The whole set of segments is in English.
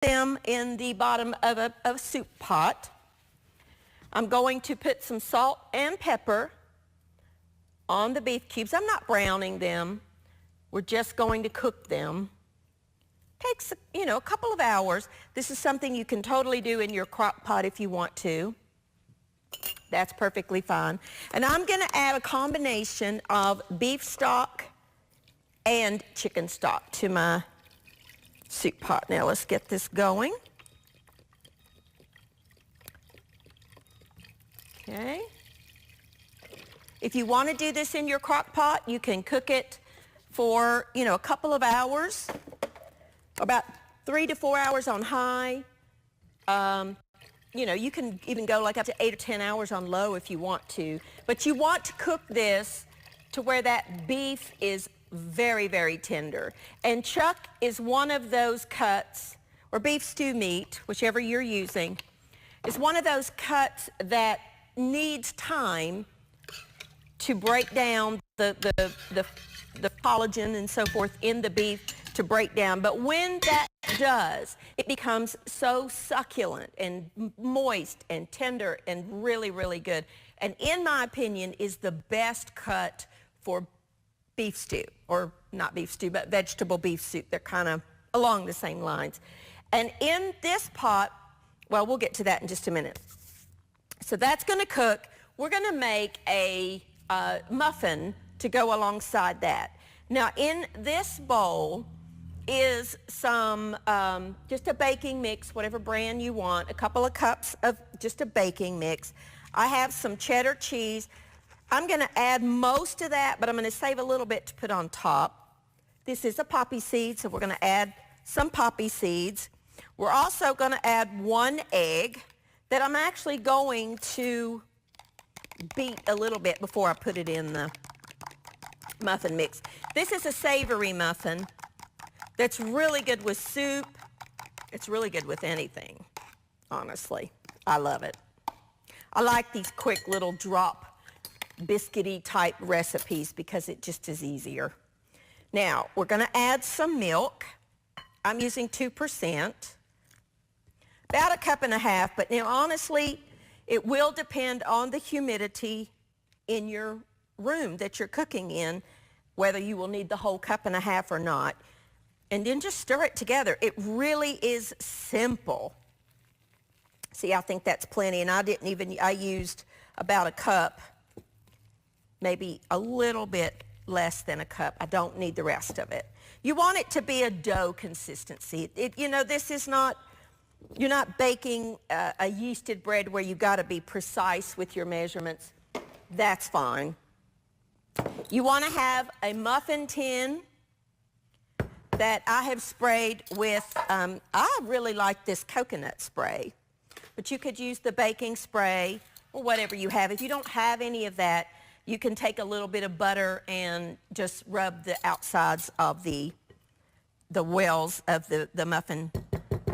them in the bottom of a soup pot. I'm going to put some salt and pepper on the beef cubes. I'm not browning them. We're just going to cook them. Takes, you know, a couple of hours. This is something you can totally do in your crock pot if you want to. That's perfectly fine. And I'm going to add a combination of beef stock and chicken stock to my soup pot. Now let's get this going. Okay. If you want to do this in your crock pot, you can cook it for, you know, a couple of hours, about 3 to 4 hours on high. You know, you can even go like up to 8 or 10 hours on low if you want to. But you want to cook this to where that beef is very, very tender. And chuck is one of those cuts, or beef stew meat, whichever you're using, is one of those cuts that needs time to break down the collagen and so forth in the beef to break down. But when that does, it becomes so succulent and moist and tender and really, really good. And in my opinion, is the best cut for beef stew, or not beef stew, but vegetable beef soup. They're kind of along the same lines. And in this pot, well, we'll get to that in just a minute. So that's going to cook. We're going to make a muffin to go alongside that. Now, in this bowl is some, just a baking mix, whatever brand you want, a couple of cups of just a baking mix. I have some cheddar cheese. I'm going to add most of that, but I'm going to save a little bit to put on top. This is a poppy seed, so we're going to add some poppy seeds. We're also going to add 1 egg that I'm actually going to beat a little bit before I put it in the muffin mix. This is a savory muffin that's really good with soup. It's really good with anything, honestly. I love it. I like these quick little drop biscuity type recipes because it just is easier. Now, we're going to add some milk. I'm using 2%, about 1.5 cups, but now honestly, it will depend on the humidity in your room that you're cooking in, whether you will need the whole 1.5 cups or not. And then just stir it together. It really is simple. See, I think that's plenty, and I used about 1 cup, maybe a little bit less than 1 cup. I don't need the rest of it. You want it to be a dough consistency. You know, this is not, you're not baking a yeasted bread where you got to be precise with your measurements. That's fine. You want to have a muffin tin that I have sprayed with, I really like this coconut spray, but you could use the baking spray or whatever you have. If you don't have any of that, you can take a little bit of butter and just rub the outsides of the wells of the muffin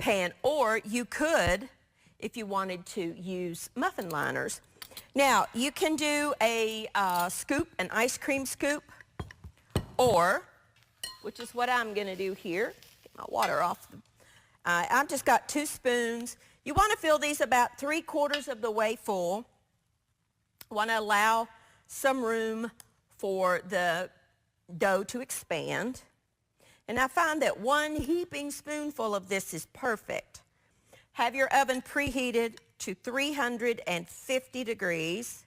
pan, or you could, if you wanted to, use muffin liners. Now, you can do a scoop, an ice cream scoop, or, which is what I'm going to do here, get my water off. I've just got 2 spoons. You want to fill these about 3/4 of the way full. Want to allow some room for the dough to expand. And I find that 1 heaping spoonful of this is perfect. Have your oven preheated to 350 degrees.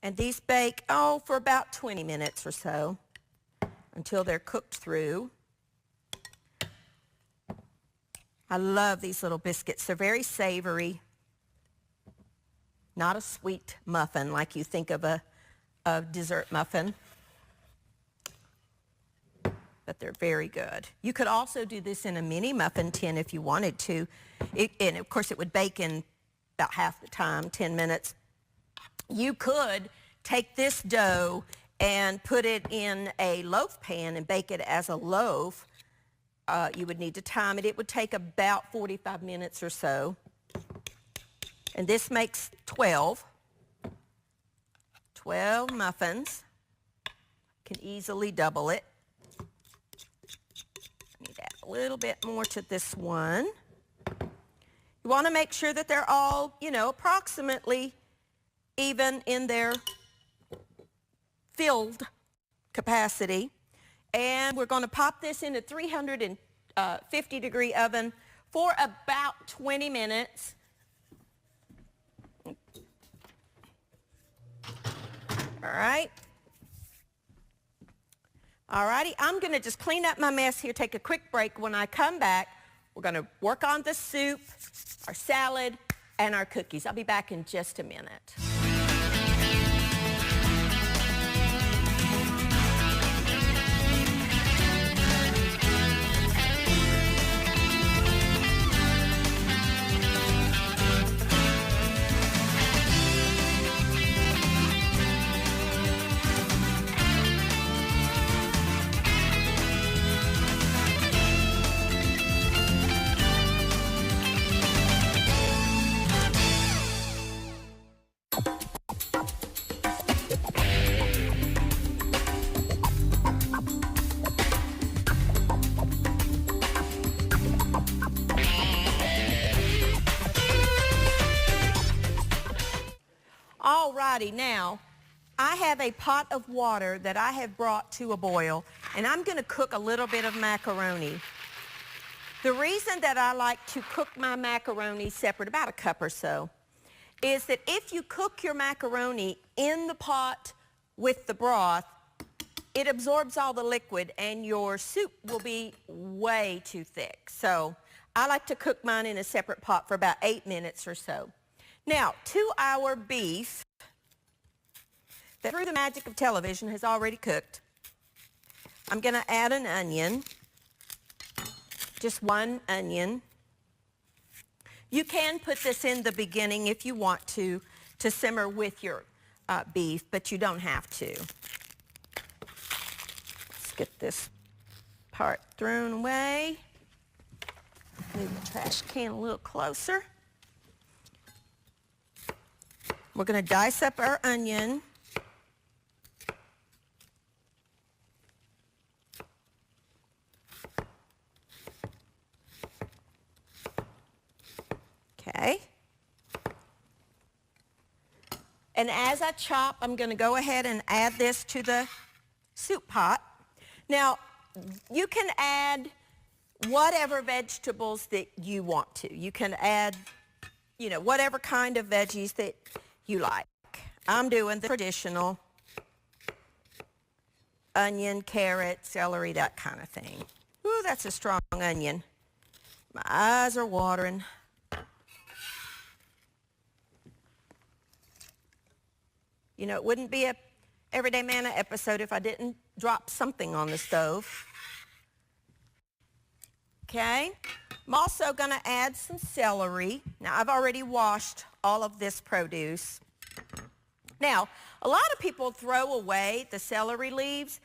And these bake, for about 20 minutes or so until they're cooked through. I love these little biscuits. They're very savory. Not a sweet muffin like you think of a dessert muffin, but they're very good. You could also do this in a mini muffin tin if you wanted to. And of course it would bake in about half the time, 10 minutes. You could take this dough and put it in a loaf pan and bake it as a loaf. You would need to time it. It would take about 45 minutes or so. And this makes 12 muffins. Can easily double it. a little bit more to this one. You want to make sure that they're all, you know, approximately even in their filled capacity. And we're going to pop this in a 350-degree oven for about 20 minutes. All right. All righty, I'm going to just clean up my mess here, take a quick break. When I come back, we're going to work on the soup, our salad, and our cookies. I'll be back in just a minute. Alrighty, now I have a pot of water that I have brought to a boil, and I'm going to cook a little bit of macaroni. The reason that I like to cook my macaroni separate, about a cup or so, is that if you cook your macaroni in the pot with the broth, it absorbs all the liquid and your soup will be way too thick. So I like to cook mine in a separate pot for about 8 minutes or so. Now, to our beef that through the magic of television has already cooked, I'm going to add an onion, just one onion. You can put this in the beginning if you want to simmer with your beef, but you don't have to. Let's get this part thrown away. Move the trash can a little closer. We're going to dice up our onion. Okay. And as I chop, I'm going to go ahead and add this to the soup pot. Now, you can add whatever vegetables that you want to. You can add, you know, whatever kind of veggies that you like. I'm doing the traditional onion, carrot, celery, that kind of thing. Ooh, that's a strong onion. My eyes are watering. You know, it wouldn't be a Everyday Manna episode if I didn't drop something on the stove. Okay. I'm also going to add some celery. Now, I've already washed all of this produce. Now, a lot of people throw away the celery leaves.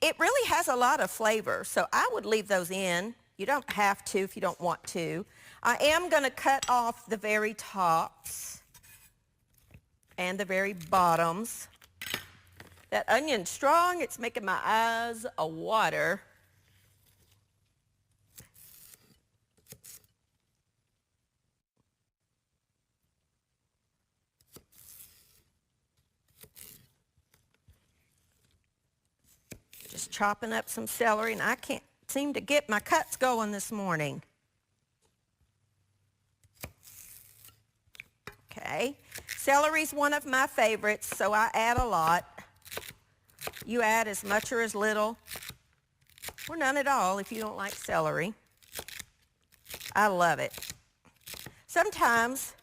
It really has a lot of flavor, so I would leave those in. You don't have to if you don't want to. I am going to cut off the very tops and the very bottoms. That onion's strong. It's making my eyes water. Just chopping up some celery, and I can't seem to get my cuts going this morning. Okay, celery's one of my favorites, so I add a lot. You add as much or as little, or none at all if you don't like celery. I love it. Sometimes,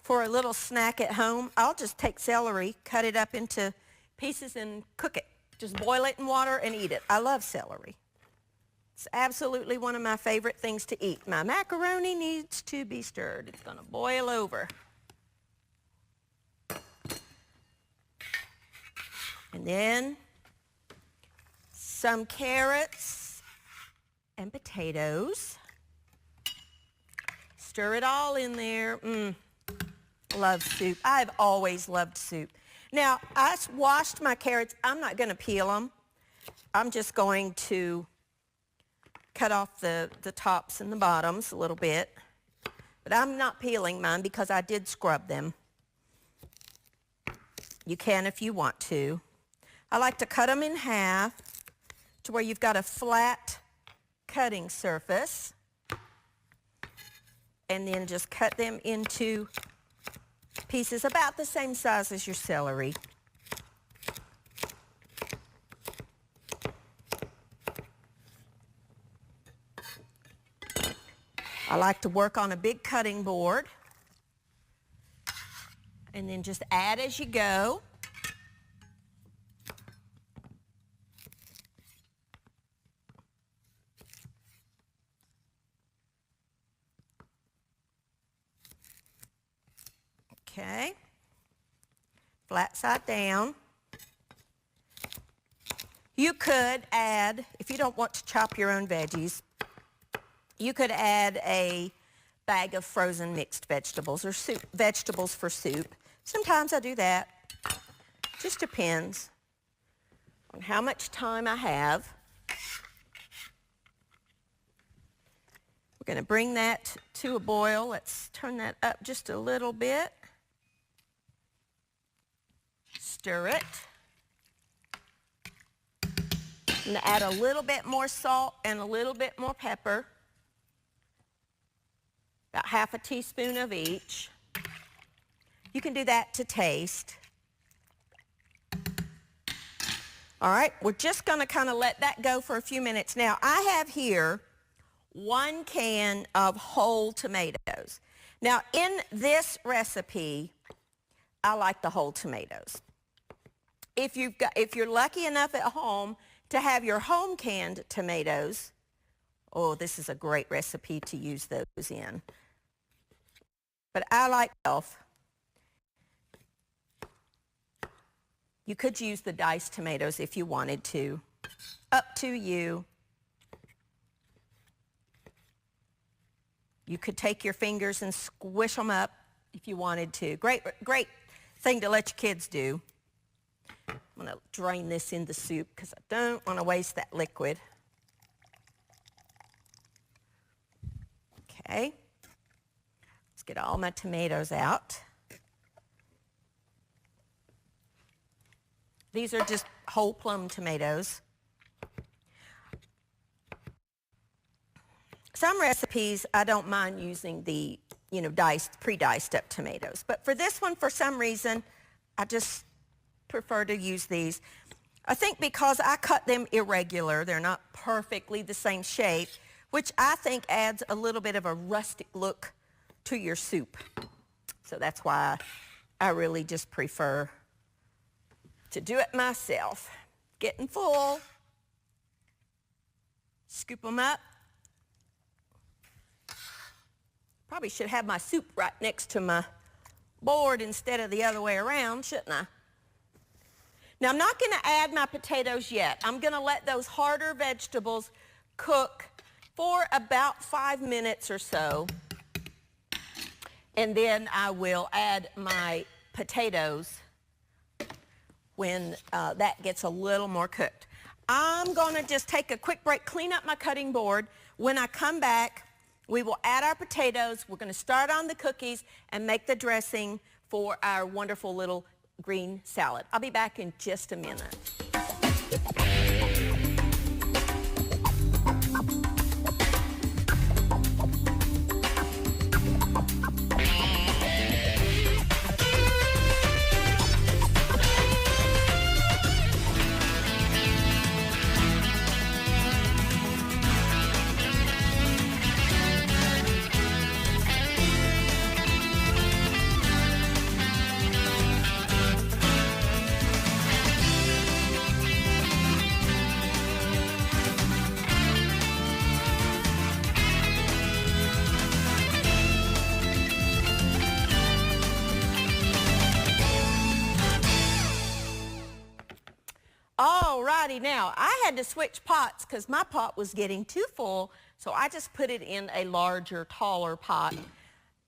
for a little snack at home, I'll just take celery, cut it up into pieces, and cook it. Just boil it in water and eat it. I love celery. It's absolutely one of my favorite things to eat. My macaroni needs to be stirred. It's going to boil over. And then some carrots and potatoes. Stir it all in there. Love soup. I've always loved soup. Now, I washed my carrots. I'm not going to peel them. I'm just going to cut off the tops and the bottoms a little bit. But I'm not peeling mine because I did scrub them. You can if you want to. I like to cut them in half to where you've got a flat cutting surface. And then just cut them into pieces about the same size as your celery. I like to work on a big cutting board and then just add as you go. Okay, flat side down. You could add, if you don't want to chop your own veggies, you could add a bag of frozen mixed vegetables or soup, vegetables for soup. Sometimes I do that. Just depends on how much time I have. We're going to bring that to a boil. Let's turn that up just a little bit. Stir it. I'm going to add a little bit more salt and a little bit more pepper. About half a teaspoon of each. You can do that to taste. All right, we're just going to kind of let that go for a few minutes. Now, I have here 1 can of whole tomatoes. Now, in this recipe, I like the whole tomatoes. If you're lucky enough at home to have your home canned tomatoes, oh, this is a great recipe to use those in. But I like elf. You could use the diced tomatoes if you wanted to. Up to you. You could take your fingers and squish them up if you wanted to. Great thing to let your kids do. I'm going to drain this in the soup because I don't want to waste that liquid. Okay. Let's get all my tomatoes out. These are just whole plum tomatoes. Some recipes, I don't mind using the, pre-diced up tomatoes. But for this one, for some reason, I just prefer to use these. I think because I cut them irregular, they're not perfectly the same shape, which I think adds a little bit of a rustic look to your soup. So that's why I really just prefer to do it myself. Getting full. Scoop them up. Probably should have my soup right next to my board instead of the other way around, shouldn't I? Now, I'm not going to add my potatoes yet. I'm going to let those harder vegetables cook for about 5 minutes or so. And then I will add my potatoes when that gets a little more cooked. I'm going to just take a quick break, clean up my cutting board. When I come back, we will add our potatoes. We're going to start on the cookies and make the dressing for our wonderful little green salad. I'll be back in just a minute. Alrighty, now I had to switch pots because my pot was getting too full, so I just put it in a larger, taller pot.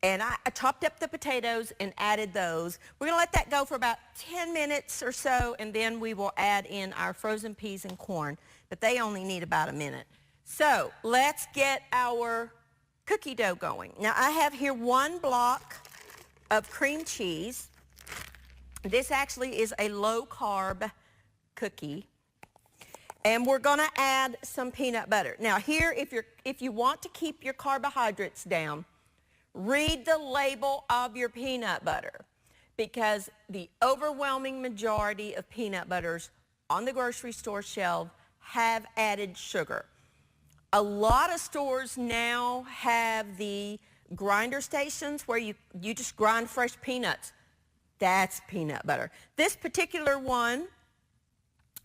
And I chopped up the potatoes and added those. We're going to let that go for about 10 minutes or so, and then we will add in our frozen peas and corn. But they only need about a minute. So let's get our cookie dough going. Now I have here 1 block of cream cheese. This actually is a low-carb cookie. And we're going to add some peanut butter. Now here, if you want to keep your carbohydrates down, read the label of your peanut butter, because the overwhelming majority of peanut butters on the grocery store shelf have added sugar. A lot of stores now have the grinder stations where you just grind fresh peanuts. That's peanut butter. This particular one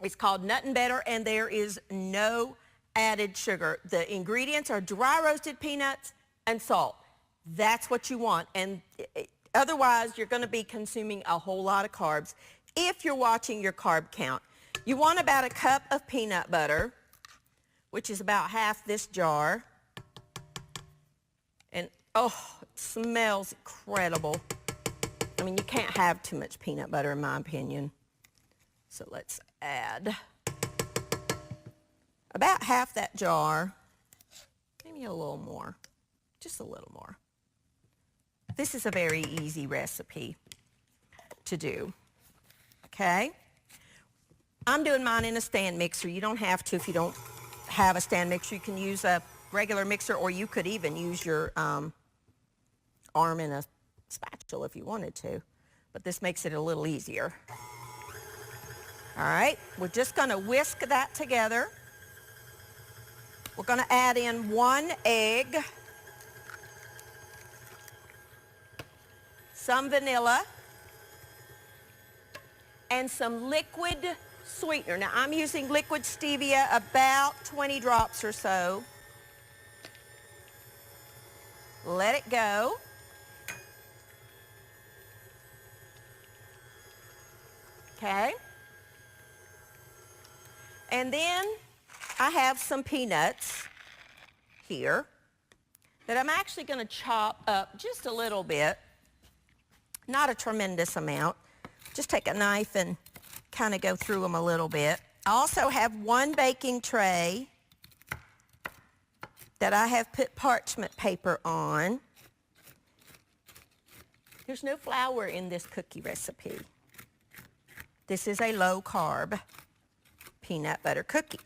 is called Nuttin' Better, and there is no added sugar. The ingredients are dry roasted peanuts and salt. That's what you want, and otherwise you're going to be consuming a whole lot of carbs if you're watching your carb count. You want about a cup of peanut butter, which is about half this jar. And oh, it smells incredible. I mean, you can't have too much peanut butter in my opinion. So let's add about half that jar, maybe a little more, just a little more. This is a very easy recipe to do, okay? I'm doing mine in a stand mixer. You don't have to if you don't have a stand mixer. You can use a regular mixer, or you could even use your arm in a spatula if you wanted to, but this makes it a little easier. All right, we're just going to whisk that together. We're going to add in 1 egg, some vanilla, and some liquid sweetener. Now I'm using liquid stevia, about 20 drops or so. Let it go. Okay. And then I have some peanuts here that I'm actually going to chop up just a little bit, not a tremendous amount. Just take a knife and kind of go through them a little bit. I also have 1 baking tray that I have put parchment paper on. There's no flour in this cookie recipe. This is a low-carb peanut butter cookie.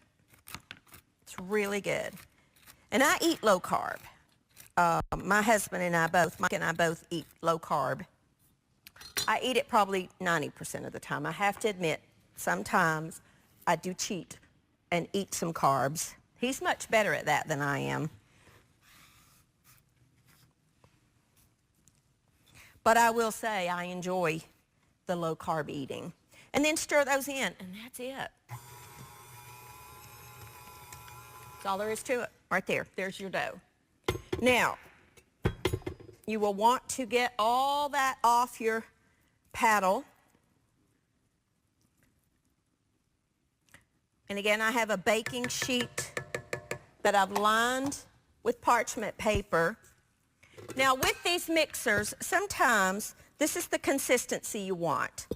It's really good. And I eat low carb. My husband and I both, Mike and I both eat low carb. I eat it probably 90% of the time. I have to admit, sometimes I do cheat and eat some carbs. He's much better at that than I am. But I will say I enjoy the low carb eating. And then stir those in, and that's it. That's all there is to it. Right there. There's your dough. Now, you will want to get all that off your paddle. And again, I have a baking sheet that I've lined with parchment paper. Now, with these mixers, sometimes this is the consistency you want.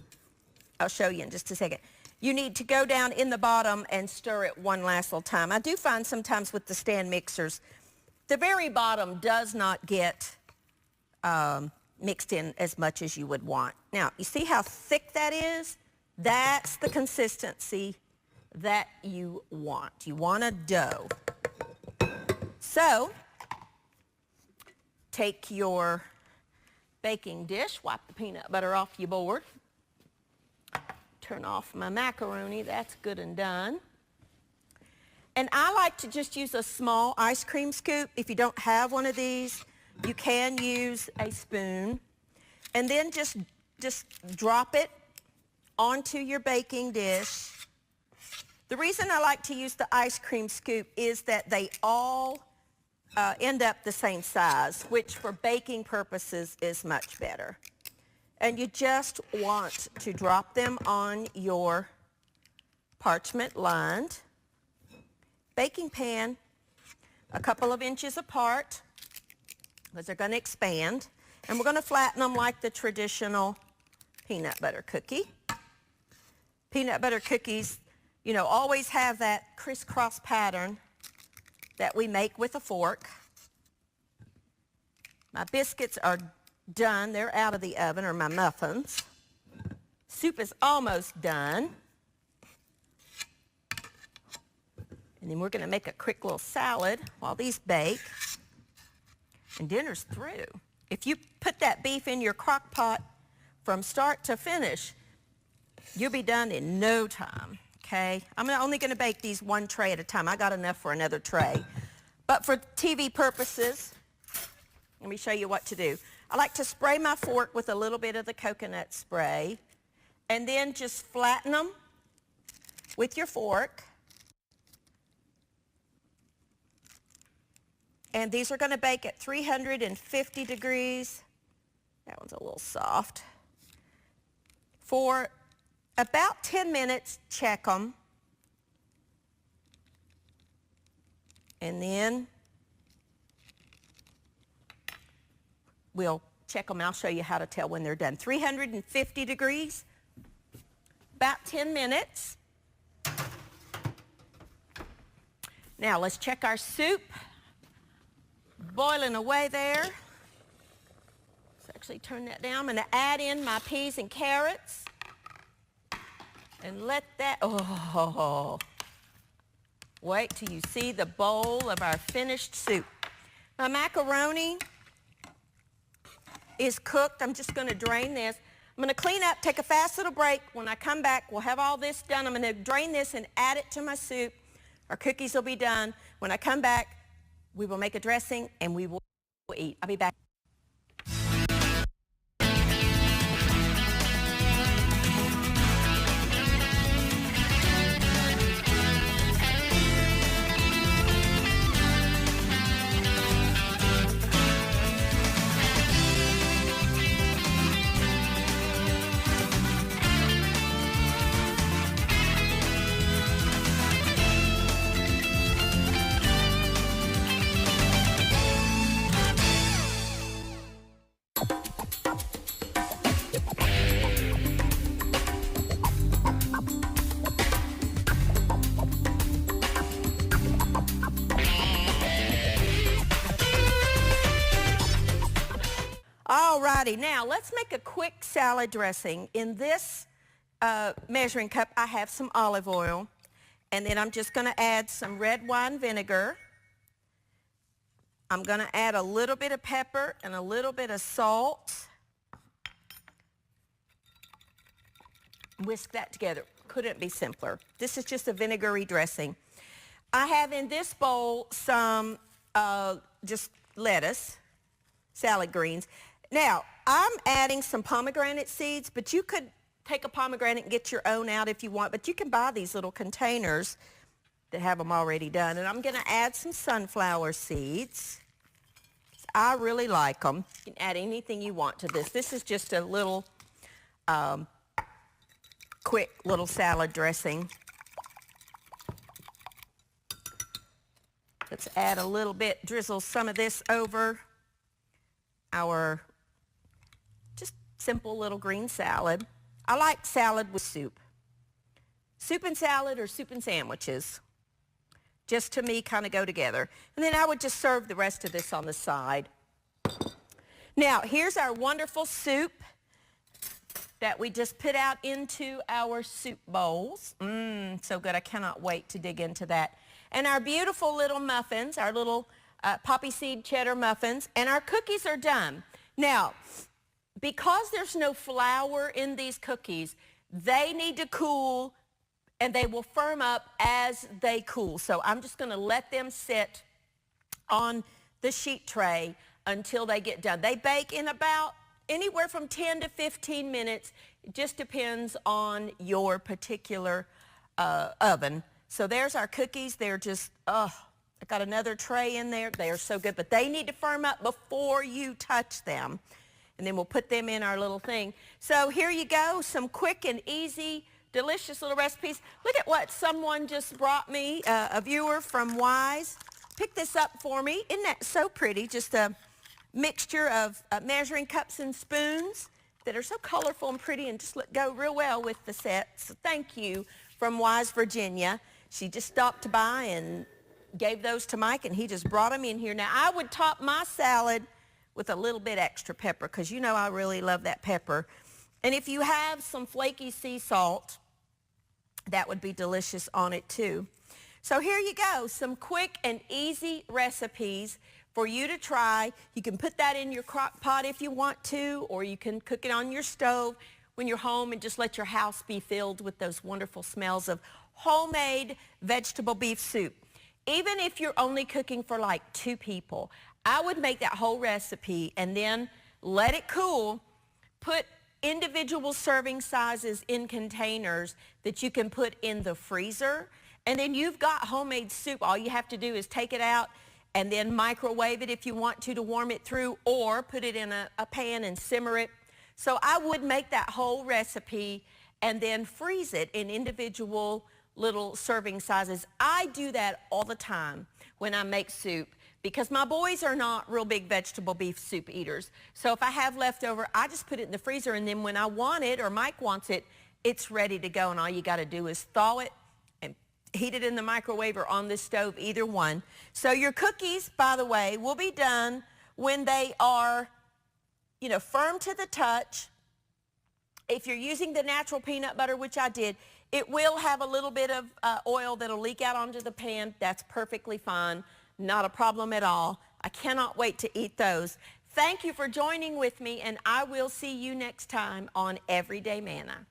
I'll show you in just a second. You need to go down in the bottom and stir it one last little time. I do find sometimes with the stand mixers, the very bottom does not get mixed in as much as you would want. Now, you see how thick that is? That's the consistency that you want. You want a dough. So, take your baking dish, wipe the peanut butter off your board. Turn off my macaroni, that's good and done. And I like to just use a small ice cream scoop. If you don't have one of these, you can use a spoon. And then just drop it onto your baking dish. The reason I like to use the ice cream scoop is that they all end up the same size, which for baking purposes is much better. And you just want to drop them on your parchment-lined baking pan a couple of inches apart, because they're going to expand. And we're going to flatten them like the traditional peanut butter cookie. Peanut butter cookies, you know, always have that crisscross pattern that we make with a fork. My biscuits are done. They're out of the oven, or my muffins. Soup is almost done. And then we're going to make a quick little salad while these bake. And dinner's through. If you put that beef in your crock pot from start to finish, you'll be done in no time, okay? I'm only going to bake these one tray at a time. I got enough for another tray. But for TV purposes, let me show you what to do. I like to spray my fork with a little bit of the coconut spray, and then just flatten them with your fork. And these are going to bake at 350 degrees. That one's a little soft. For about 10 minutes, check them. And then we'll check them. I'll show you how to tell when they're done. 350 degrees, about 10 minutes. Now let's check our soup. Boiling away there. Let's actually turn that down. I'm going to add in my peas and carrots and let that, oh, wait till you see the bowl of our finished soup. My macaroni is cooked. I'm just going to drain this. I'm going to clean up, take a fast little break. When I come back, we'll have all this done. I'm going to drain this and add it to my soup. Our cookies will be done. When I come back, we will make a dressing and we will eat. I'll be back. Alrighty, now let's make a quick salad dressing. In this measuring cup, I have some olive oil, and then I'm just going to add some red wine vinegar. I'm going to add a little bit of pepper and a little bit of salt. Whisk that together. Couldn't be simpler. This is just a vinegary dressing. I have in this bowl some just lettuce, salad greens. Now, I'm adding some pomegranate seeds, but you could take a pomegranate and get your own out if you want, but you can buy these little containers that have them already done. And I'm going to add some sunflower seeds. I really like them. You can add anything you want to this. This is just a little quick little salad dressing. Let's add a little bit, drizzle some of this over our just simple little green salad. I like salad with soup. Soup and salad or soup and sandwiches, just to me kind of go together. And then I would just serve the rest of this on the side. Now, here's our wonderful soup that we just put out into our soup bowls. So good. I cannot wait to dig into that. And our beautiful little muffins, our little poppy seed cheddar muffins, and our cookies are done. Now, because there's no flour in these cookies, they need to cool, and they will firm up as they cool. So I'm just going to let them sit on the sheet tray until they get done. They bake in about anywhere from 10 to 15 minutes. It just depends on your particular oven. So there's our cookies. They're just, I got another tray in there. They are so good, but they need to firm up before you touch them. And then we'll put them in our little thing. So here you go, some quick and easy, delicious little recipes. Look at what someone just brought me, a viewer from Wise. Pick this up for me. Isn't that so pretty? Just a mixture of measuring cups and spoons that are so colorful and pretty and just go real well with the set. So thank you from Wise, Virginia. She just stopped by and gave those to Mike, and he just brought them in here. Now, I would top my salad with a little bit extra pepper because you know I really love that pepper. And if you have some flaky sea salt, that would be delicious on it too. So here you go, some quick and easy recipes for you to try. You can put that in your crock pot if you want to, or you can cook it on your stove when you're home and just let your house be filled with those wonderful smells of homemade vegetable beef soup. Even if you're only cooking for like 2 people, I would make that whole recipe and then let it cool. Put individual serving sizes in containers that you can put in the freezer, and then you've got homemade soup. All you have to do is take it out and then microwave it if you want to warm it through, or put it in a pan and simmer it. So I would make that whole recipe and then freeze it in individual little serving sizes. I do that all the time when I make soup because my boys are not real big vegetable beef soup eaters. So if I have leftover, I just put it in the freezer, and then when I want it or Mike wants it, it's ready to go, and all you got to do is thaw it and heat it in the microwave or on the stove, either one. So your cookies, by the way, will be done when they are, you know, firm to the touch. If you're using the natural peanut butter, which I did, it will have a little bit of oil that'll leak out onto the pan. That's perfectly fine. Not a problem at all. I cannot wait to eat those. Thank you for joining with me, and I will see you next time on Everyday Manna.